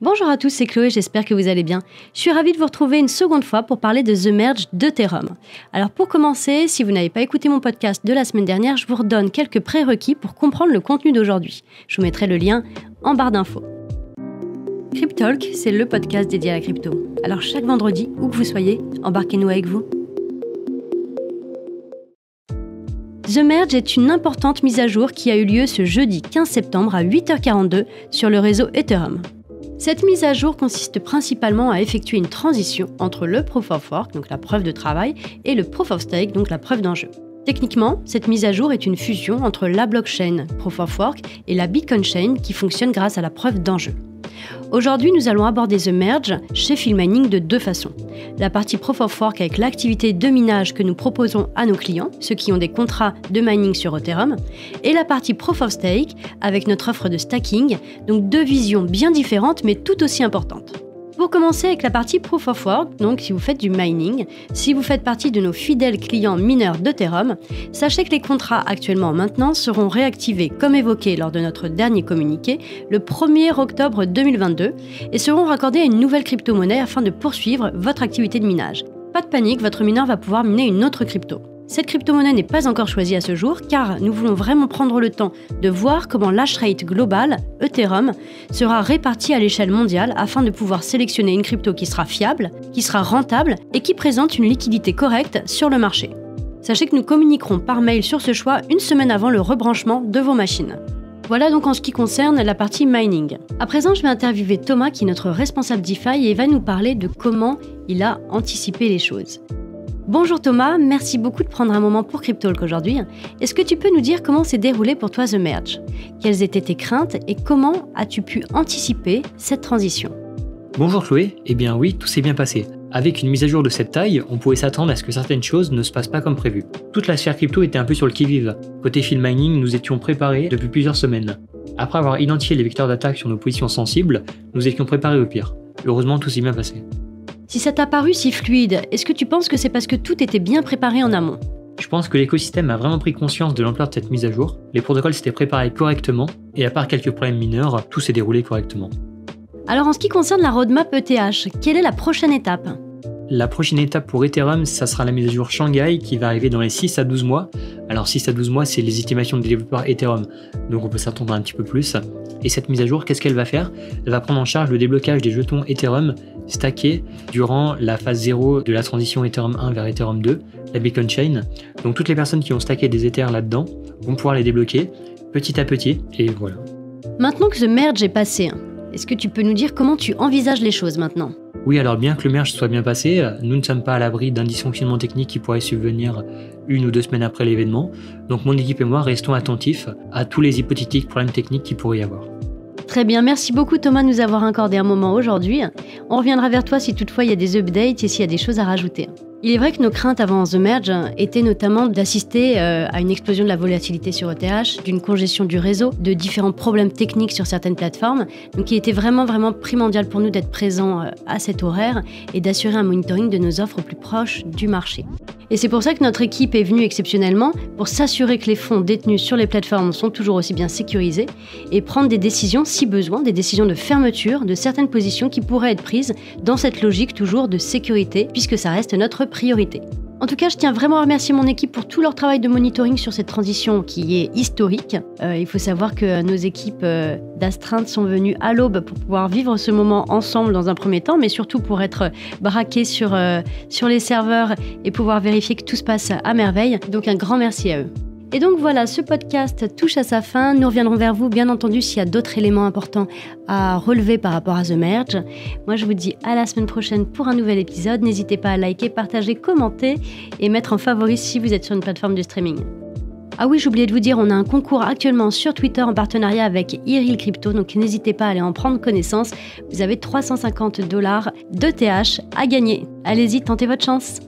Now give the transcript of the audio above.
Bonjour à tous, c'est Chloé, j'espère que vous allez bien. Je suis ravie de vous retrouver une seconde fois pour parler de The Merge d'Ethereum. Alors pour commencer, si vous n'avez pas écouté mon podcast de la semaine dernière, je vous redonne quelques prérequis pour comprendre le contenu d'aujourd'hui. Je vous mettrai le lien en barre d'infos. Cryptalk, c'est le podcast dédié à la crypto. Alors chaque vendredi, où que vous soyez, embarquez-nous avec vous. The Merge est une importante mise à jour qui a eu lieu ce jeudi 15 septembre à 8h42 sur le réseau Ethereum. Cette mise à jour consiste principalement à effectuer une transition entre le Proof of Work, donc la preuve de travail, et le Proof of Stake, donc la preuve d'enjeu. Techniquement, cette mise à jour est une fusion entre la blockchain Proof of Work et la Bitcoin Chain qui fonctionne grâce à la preuve d'enjeu. Aujourd'hui, nous allons aborder The Merge chez Philmining de deux façons. La partie Proof of Work avec l'activité de minage que nous proposons à nos clients, ceux qui ont des contrats de mining sur Ethereum, et la partie Proof of Stake avec notre offre de stacking, donc deux visions bien différentes mais tout aussi importantes. Pour commencer avec la partie Proof of Work, donc si vous faites du mining, si vous faites partie de nos fidèles clients mineurs d'Ethereum, sachez que les contrats actuellement en maintenance seront réactivés comme évoqué lors de notre dernier communiqué le 1er octobre 2022 et seront raccordés à une nouvelle crypto-monnaie afin de poursuivre votre activité de minage. Pas de panique, votre mineur va pouvoir miner une autre crypto. Cette crypto-monnaie n'est pas encore choisie à ce jour car nous voulons vraiment prendre le temps de voir comment l'hashrate global, Ethereum, sera réparti à l'échelle mondiale afin de pouvoir sélectionner une crypto qui sera fiable, qui sera rentable et qui présente une liquidité correcte sur le marché. Sachez que nous communiquerons par mail sur ce choix une semaine avant le rebranchement de vos machines. Voilà donc en ce qui concerne la partie mining. À présent, je vais interviewer Thomas qui est notre responsable DeFi et va nous parler de comment il a anticipé les choses. Bonjour Thomas, merci beaucoup de prendre un moment pour Cryptalk aujourd'hui. Est-ce que tu peux nous dire comment s'est déroulé pour toi The Merge ? Quelles étaient tes craintes et comment as-tu pu anticiper cette transition ? Bonjour Chloé, eh bien oui, tout s'est bien passé. Avec une mise à jour de cette taille, on pouvait s'attendre à ce que certaines choses ne se passent pas comme prévu. Toute la sphère crypto était un peu sur le qui-vive. Côté Philmining, nous étions préparés depuis plusieurs semaines. Après avoir identifié les vecteurs d'attaque sur nos positions sensibles, nous étions préparés au pire. Heureusement, tout s'est bien passé. Si ça t'a paru si fluide, est-ce que tu penses que c'est parce que tout était bien préparé en amont ? Je pense que l'écosystème a vraiment pris conscience de l'ampleur de cette mise à jour, les protocoles s'étaient préparés correctement, et à part quelques problèmes mineurs, tout s'est déroulé correctement. Alors en ce qui concerne la roadmap ETH, quelle est la prochaine étape ? La prochaine étape pour Ethereum, ça sera la mise à jour Shanghai qui va arriver dans les 6 à 12 mois. Alors 6 à 12 mois, c'est les estimations des développeurs Ethereum, donc on peut s'attendre un petit peu plus. Et cette mise à jour, qu'est-ce qu'elle va faire ? Elle va prendre en charge le déblocage des jetons Ethereum stackés durant la phase 0 de la transition Ethereum 1 vers Ethereum 2, la Bitcoin Chain. Donc toutes les personnes qui ont stacké des Ethers là-dedans vont pouvoir les débloquer petit à petit, et voilà. Maintenant que The Merge est passé, est-ce que tu peux nous dire comment tu envisages les choses maintenant ? Oui, alors bien que le merge soit bien passé, nous ne sommes pas à l'abri d'un dysfonctionnement technique qui pourrait subvenir 1 ou 2 semaines après l'événement. Donc mon équipe et moi restons attentifs à tous les hypothétiques problèmes techniques qu'il pourrait y avoir. Très bien, merci beaucoup Thomas de nous avoir accordé un moment aujourd'hui. On reviendra vers toi si toutefois il y a des updates et s'il y a des choses à rajouter. Il est vrai que nos craintes avant The Merge étaient notamment d'assister à une explosion de la volatilité sur ETH, d'une congestion du réseau, de différents problèmes techniques sur certaines plateformes. Donc il était vraiment primordial pour nous d'être présents à cet horaire et d'assurer un monitoring de nos offres au plus proche du marché. Et c'est pour ça que notre équipe est venue exceptionnellement pour s'assurer que les fonds détenus sur les plateformes sont toujours aussi bien sécurisés et prendre des décisions, si besoin, des décisions de fermeture de certaines positions qui pourraient être prises dans cette logique toujours de sécurité puisque ça reste notre priorité. En tout cas, je tiens vraiment à remercier mon équipe pour tout leur travail de monitoring sur cette transition qui est historique. Il faut savoir que nos équipes d'astreinte sont venues à l'aube pour pouvoir vivre ce moment ensemble dans un premier temps, mais surtout pour être braquées sur les serveurs et pouvoir vérifier que tout se passe à merveille. Donc un grand merci à eux. Et donc voilà, ce podcast touche à sa fin. Nous reviendrons vers vous, bien entendu, s'il y a d'autres éléments importants à relever par rapport à The Merge. Moi, je vous dis à la semaine prochaine pour un nouvel épisode. N'hésitez pas à liker, partager, commenter et mettre en favori si vous êtes sur une plateforme de streaming. Ah oui, j'ai oublié de vous dire, on a un concours actuellement sur Twitter en partenariat avec Iril Crypto, donc n'hésitez pas à aller en prendre connaissance. Vous avez $350 d'ETH à gagner. Allez-y, tentez votre chance.